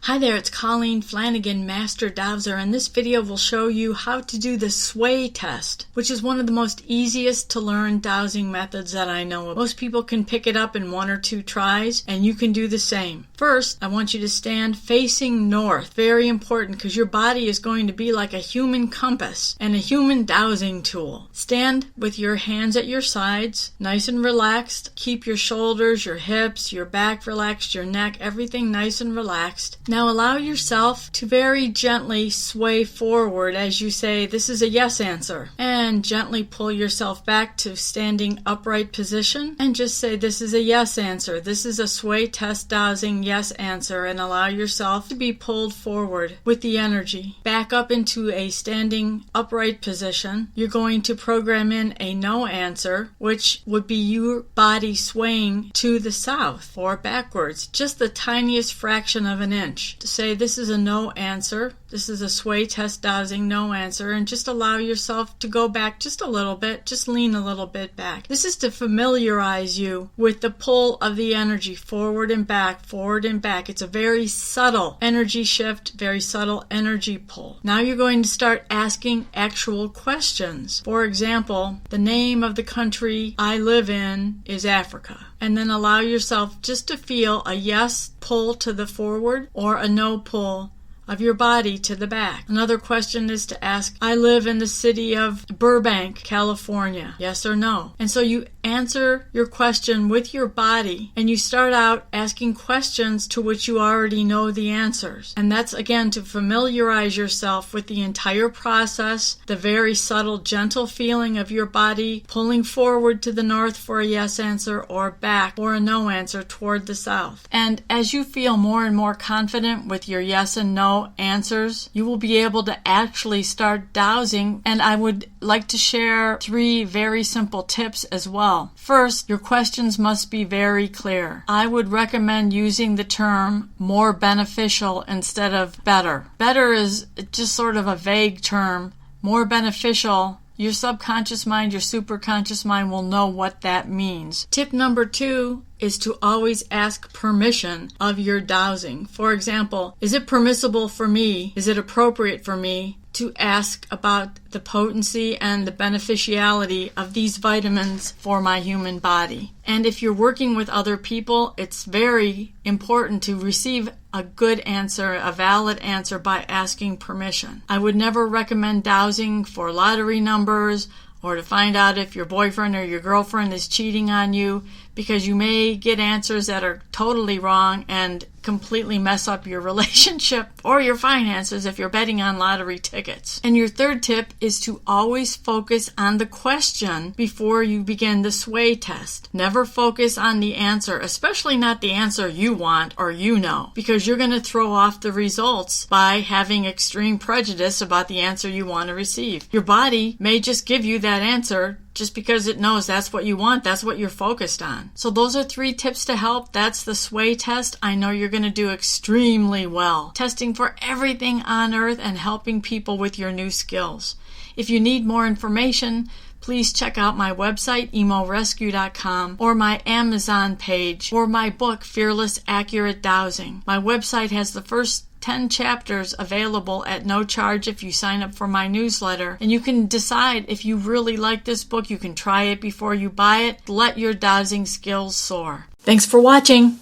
Hi there, it's Colleen Flanagan, Master Dowser, and this video will show you how to do the sway test, which is one of the most easiest to learn dowsing methods that I know of. Most people can pick it up in 1 or 2 tries, and you can do the same. First, I want you to stand facing north. Very important because your body is going to be like a human compass and a human dowsing tool. Stand with your hands at your sides, nice and relaxed. Keep your shoulders, your hips, your back relaxed, your neck, everything nice and relaxed. Now allow yourself to very gently sway forward as you say, this is a yes answer. And gently pull yourself back to standing upright position and just say, this is a yes answer. This is a sway test dowsing yes answer, and allow yourself to be pulled forward with the energy. Back up into a standing upright position. You're going to program in a no answer, which would be your body swaying to the south or backwards, just the tiniest fraction of an inch. To say this is a no answer, this is a sway test dowsing no answer, and just allow yourself to go back just a little bit, just lean a little bit back. This is to familiarize you with the pull of the energy forward and back, forward and back. It's a very subtle energy shift, very subtle energy pull. Now you're going to start asking actual questions. For example, the name of the country I live in is Africa. And then allow yourself just to feel a yes pull to the forward or a no pull of your body to the back. Another question is to ask, I live in the city of Burbank, California. Yes or no? And so you answer your question with your body, and you start out asking questions to which you already know the answers. And that's again to familiarize yourself with the entire process, the very subtle, gentle feeling of your body pulling forward to the north for a yes answer or back for a no answer toward the south. And as you feel more and more confident with your yes and no answers, you will be able to actually start dowsing. And I would like to share 3 very simple tips as well. First, your questions must be very clear. I would recommend using the term more beneficial instead of better. Better is just sort of a vague term. More beneficial, your subconscious mind, your superconscious mind will know what that means. Tip number 2 is to always ask permission of your dowsing. For example, is it permissible for me? Is it appropriate for me to ask about the potency and the beneficiality of these vitamins for my human body? And if you're working with other people, it's very important to receive a good answer, a valid answer by asking permission. I would never recommend dowsing for lottery numbers or to find out if your boyfriend or your girlfriend is cheating on you, because you may get answers that are totally wrong and completely mess up your relationship or your finances if you're betting on lottery tickets. And your 3rd tip is to always focus on the question before you begin the sway test. Never focus on the answer, especially not the answer you want or you know, because you're going to throw off the results by having extreme prejudice about the answer you want to receive. Your body may just give you that answer just because it knows that's what you want, that's what you're focused on. So those are 3 tips to help. That's the sway test. I know you're going to do extremely well, testing for everything on earth and helping people with your new skills. If you need more information, please check out my website, emorescue.com, or my Amazon page, or my book, Fearless Accurate Dowsing. My website has the first 10 chapters available at no charge if you sign up for my newsletter. And you can decide if you really like this book. You can try it before you buy it. Let your dowsing skills soar. Thanks for watching.